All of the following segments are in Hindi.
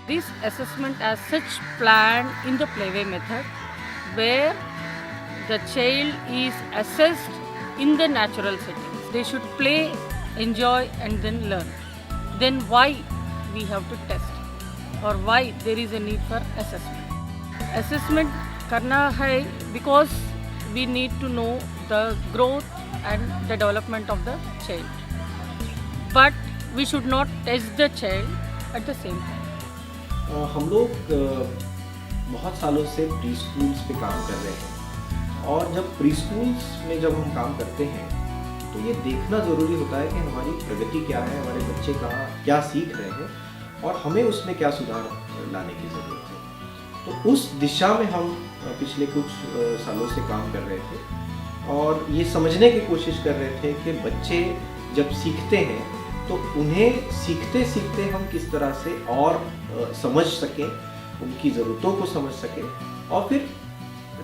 This assessment as such planned in the playway method where the child is assessed in the natural settings. They should play, enjoy and then learn. Then why we have to test or why there is a need for assessment. Assessment karna hai because we need to know the growth and the development of the child. But we should not test the child at the same time. हम लोग बहुत सालों से प्री स्कूल्स पे काम कर रहे हैं और जब प्री स्कूल्स में जब हम काम करते हैं तो ये देखना ज़रूरी होता है कि हमारी प्रगति क्या है, हमारे बच्चे कहाँ क्या सीख रहे हैं और हमें उसमें क्या सुधार लाने की ज़रूरत है। तो उस दिशा में हम पिछले कुछ सालों से काम कर रहे थे और ये समझने की कोशिश कर रहे थे कि बच्चे जब सीखते हैं तो उन्हें सीखते सीखते हम किस तरह से और समझ सकें, उनकी ज़रूरतों को समझ सकें और फिर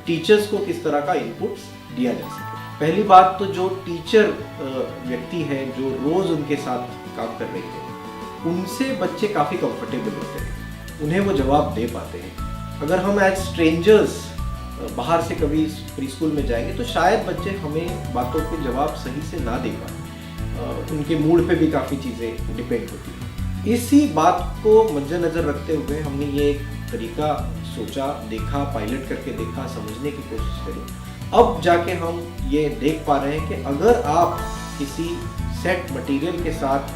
टीचर्स को किस तरह का इनपुट्स दिया जा सके। पहली बात तो जो टीचर व्यक्ति है जो रोज़ उनके साथ काम कर रही है उनसे बच्चे काफ़ी कंफर्टेबल होते हैं, उन्हें वो जवाब दे पाते हैं। अगर हम एज स्ट्रेंजर्स बाहर से कभी प्री स्कूल में जाएंगे तो शायद बच्चे हमें बातों के जवाब सही से ना दे पाए, उनके मूड पे भी काफ़ी चीज़ें डिपेंड होती हैं। इसी बात को मद्देनज़र रखते हुए हमने ये एक तरीका सोचा, देखा, पायलट करके देखा, समझने की कोशिश करी। अब जाके हम ये देख पा रहे हैं कि अगर आप किसी सेट मटेरियल के साथ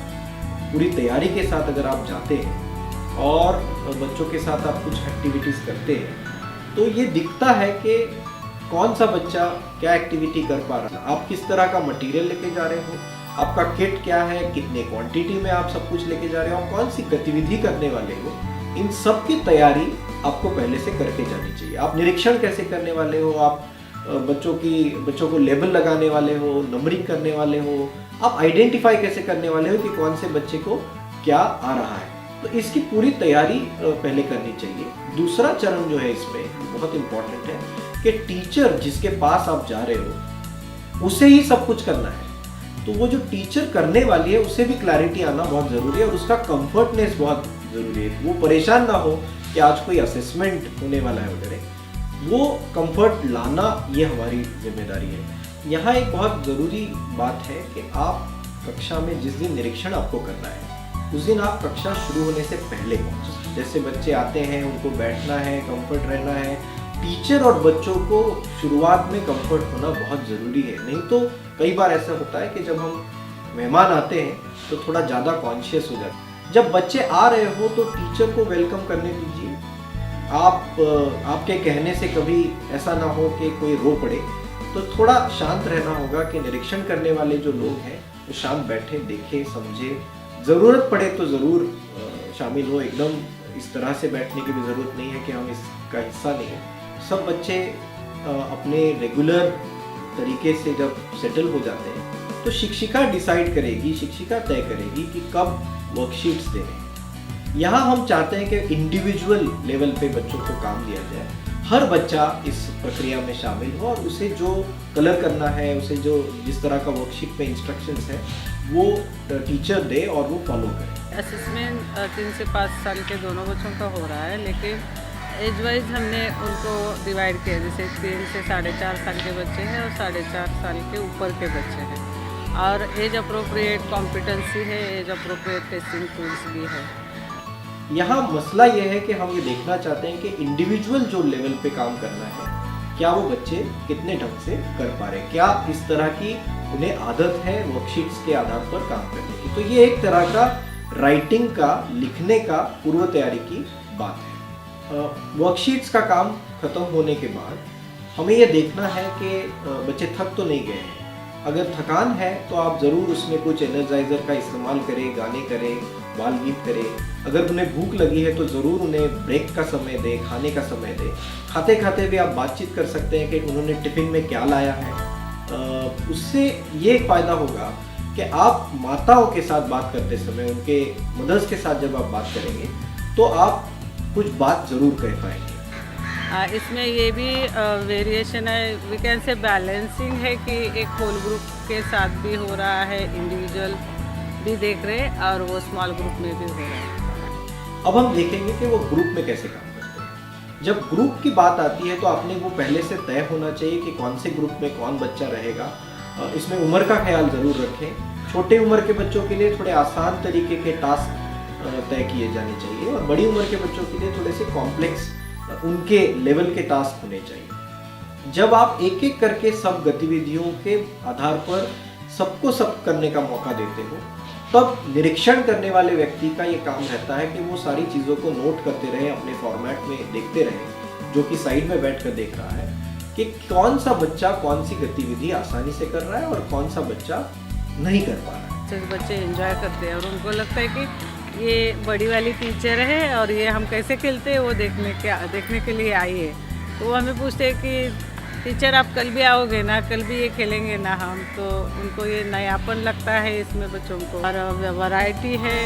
पूरी तैयारी के साथ अगर आप जाते हैं और बच्चों के साथ आप कुछ एक्टिविटीज़ करते हैं तो ये दिखता है कि कौन सा बच्चा क्या एक्टिविटी कर पा रहा है, आप किस तरह का मटेरियल लेके जा रहे हो, आपका किट क्या है, कितने क्वांटिटी में आप सब कुछ लेके जा रहे हो, आप कौन सी गतिविधि करने वाले हो, इन सब की तैयारी आपको पहले से करके जानी चाहिए। आप निरीक्षण कैसे करने वाले हो, आप बच्चों को लेबल लगाने वाले हो, नंबरिंग करने वाले हो, आप आइडेंटिफाई कैसे करने वाले हो कि कौन से बच्चे को क्या आ रहा है, तो इसकी पूरी तैयारी पहले करनी चाहिए। दूसरा चरण जो है इसमें बहुत इम्पोर्टेंट है कि टीचर जिसके पास आप जा रहे हो उसे ही सब कुछ करना है, तो वो जो टीचर करने वाली है उसे भी क्लैरिटी आना बहुत ज़रूरी है और उसका कंफर्टनेस बहुत ज़रूरी है। वो परेशान ना हो कि आज कोई असेसमेंट होने वाला है वगैरह, वो कंफर्ट लाना ये हमारी जिम्मेदारी है। यहाँ एक बहुत ज़रूरी बात है कि आप कक्षा में जिस दिन निरीक्षण आपको करना है उस दिन आप कक्षा शुरू होने से पहले पहुँचें। जैसे बच्चे आते हैं उनको बैठना है, कंफर्ट रहना है, टीचर और बच्चों को शुरुआत में कंफर्ट होना बहुत ज़रूरी है। नहीं तो कई बार ऐसा होता है कि जब हम मेहमान आते हैं तो थोड़ा ज़्यादा कॉन्शियस हो जाते हैं। जब बच्चे आ रहे हो तो टीचर को वेलकम करने दीजिए। आपके कहने से कभी ऐसा ना हो कि कोई रो पड़े, तो थोड़ा शांत रहना होगा कि निरीक्षण करने वाले जो लोग हैं वो शांत बैठे, देखें, समझे, ज़रूरत पड़े तो ज़रूर शामिल हो। एकदम इस तरह से बैठने की भी ज़रूरत नहीं है कि हम इसका हिस्सा नहीं है। सब बच्चे अपने रेगुलर तरीके से जब सेटल हो जाते हैं तो शिक्षिका डिसाइड करेगी, शिक्षिका तय करेगी कि कब वर्कशीट्स देने हैं। यहाँ हम चाहते हैं कि इंडिविजुअल लेवल पे बच्चों को काम दिया जाए, हर बच्चा इस प्रक्रिया में शामिल हो और उसे जो कलर करना है, उसे जो जिस तरह का वर्कशीट में इंस्ट्रक्शंस है वो टीचर दे और वो फॉलो करे। असेसमेंट 3 से 5 साल के दोनों बच्चों का हो रहा है, लेकिन एज वाइज हमने उनको डिवाइड किया। जैसे 3 से 4.5 साल के बच्चे हैं और 4.5 साल के ऊपर के बच्चे हैं, और एज अप्रोप्रिएट कॉम्पिटेंसी है, एज अप्रोप्रिएट टेस्टिंग टूल्स भी है। यहाँ मसला ये है कि हम ये देखना चाहते हैं कि इंडिविजुअल जो लेवल पे काम करना है क्या वो बच्चे कितने ढंग से कर पा रहे हैं, क्या इस तरह की उन्हें आदत है वर्कशीट्स के आधार पर काम करने की। तो ये एक तरह का राइटिंग का, लिखने का पूर्व तैयारी की बात है। वर्कशीट्स का काम खत्म होने के बाद हमें यह देखना है कि बच्चे थक तो नहीं गए हैं। अगर थकान है तो आप ज़रूर उसमें कुछ एनर्जाइज़र का इस्तेमाल करें, गाने करें, बाल गीत करें। अगर उन्हें भूख लगी है तो ज़रूर उन्हें ब्रेक का समय दें, खाने का समय दें। खाते खाते भी आप बातचीत कर सकते हैं कि उन्होंने टिफ़िन में क्या लाया है। उससे ये फ़ायदा होगा कि आप माताओं के साथ बात करते समय, उनके मदर्स के साथ जब आप बात करेंगे तो आप कुछ बात ज़रूर कह पाएंगे। इसमें ये भी वेरिएशन है, वी कैन से बैलेंसिंग है कि एक होल ग्रुप के साथ भी हो रहा है, इंडिविजुअल भी देख रहे हैं और वो स्मॉल ग्रुप में भी हो रहा है। अब हम देखेंगे कि वो ग्रुप में कैसे काम करते हैं। जब ग्रुप की बात आती है तो आपने वो पहले से तय होना चाहिए कि कौन से ग्रुप में कौन बच्चा रहेगा। इसमें उम्र का ख्याल ज़रूर रखें। छोटे उम्र के बच्चों के लिए थोड़े आसान तरीके के टास्क तय किए जाने चाहिए और बड़ी उम्र के बच्चों के लिए थोड़े से कॉम्प्लेक्स उनके लेवल के टास्क होने चाहिए। जब आप एक एक करके सब गतिविधियों के आधार पर सबको सब करने का मौका देते हो, तब निरीक्षण करने वाले व्यक्ति का ये काम रहता है कि वो सारी चीज़ों को नोट करते रहे, अपने फॉर्मेट में देखते रहे, जो कि साइड में बैठ कर देख रहा है कि कौन सा बच्चा कौन सी गतिविधि आसानी से कर रहा है और कौन सा बच्चा नहीं कर पा रहा है। बच्चे एंजॉय करते हैं और उनको लगता है कि ये बड़ी वाली टीचर है और ये हम कैसे खेलते हैं वो देखने के लिए आई है। तो वो हमें पूछते हैं कि टीचर आप कल भी आओगे ना, कल भी ये खेलेंगे ना हम। तो उनको ये नयापन लगता है इसमें बच्चों को। और वैरायटी है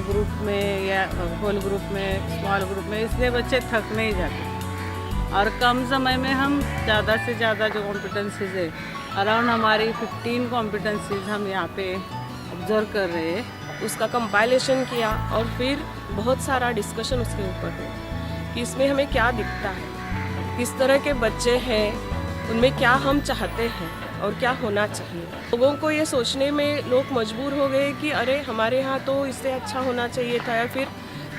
ग्रुप में या होल ग्रुप में, स्मॉल ग्रुप में, इसलिए बच्चे थक नहीं जाते। और कम समय में हम ज़्यादा से ज़्यादा जो कॉम्पिटेंसीज है, अराउंड हमारी 15 कॉम्पिटेंसीज हम यहाँ पे ऑब्जर्व कर रहे हैं। उसका कंपाइलेशन किया और फिर बहुत सारा डिस्कशन उसके ऊपर हुआ कि इसमें हमें क्या दिखता है, किस तरह के बच्चे हैं, उनमें क्या हम चाहते हैं और क्या होना चाहिए। लोगों को ये सोचने में लोग मजबूर हो गए कि अरे हमारे यहाँ तो इससे अच्छा होना चाहिए था, या फिर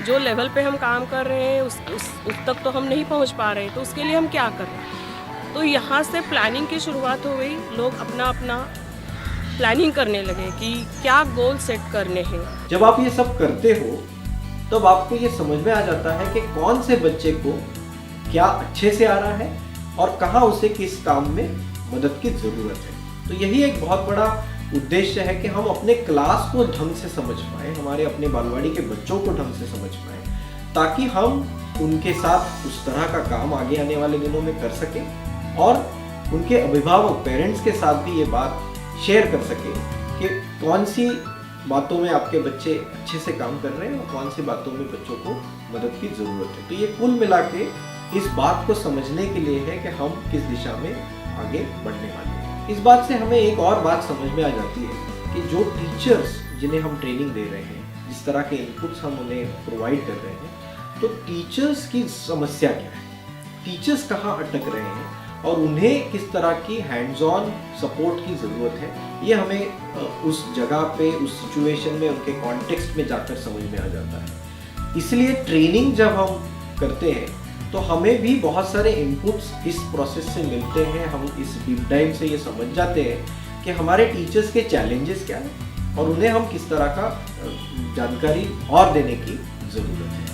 जो लेवल पे हम काम कर रहे हैं उस तक तो हम नहीं पहुँच पा रहे, तो उसके लिए हम क्या कर रहे हैं। तो यहाँ से प्लानिंग की शुरुआत हो गई। लोग अपना अपना प्लानिंग करने लगे कि क्या गोल सेट करने हैं। जब आप ये सब करते हो तब आपको ये समझ में आ जाता है कि कौन से बच्चे को क्या अच्छे से आ रहा है और कहाँ उसे किस काम में मदद की ज़रूरत है। तो यही एक बहुत बड़ा उद्देश्य है कि हम अपने क्लास को ढंग से समझ पाएँ, हमारे अपने बालवाड़ी के बच्चों को ढंग से समझ पाएँ, ताकि हम उनके साथ उस तरह का काम आगे आने वाले दिनों में कर सकें और उनके अभिभावक पेरेंट्स के साथ भी ये बात शेयर कर सके कि कौन सी बातों में आपके बच्चे अच्छे से काम कर रहे हैं और कौन सी बातों में बच्चों को मदद की ज़रूरत है। तो ये कुल मिला के इस बात को समझने के लिए है कि हम किस दिशा में आगे बढ़ने वाले हैं। इस बात से हमें एक और बात समझ में आ जाती है कि जो टीचर्स जिन्हें हम ट्रेनिंग दे रहे हैं, जिस तरह के इनपुट्स हम उन्हें प्रोवाइड कर रहे हैं, तो टीचर्स की समस्या क्या है, टीचर्स कहाँ अटक रहे हैं और उन्हें किस तरह की हैंड्स ऑन सपोर्ट की ज़रूरत है, ये हमें उस जगह पे, उस सिचुएशन में, उनके कॉन्टेक्स्ट में जाकर समझ में आ जाता है। इसलिए ट्रेनिंग जब हम करते हैं तो हमें भी बहुत सारे इनपुट्स इस प्रोसेस से मिलते हैं। हम इस डीप डाइव से ये समझ जाते हैं कि हमारे टीचर्स के चैलेंजेस क्या हैं और उन्हें हम किस तरह का जानकारी और देने की ज़रूरत है।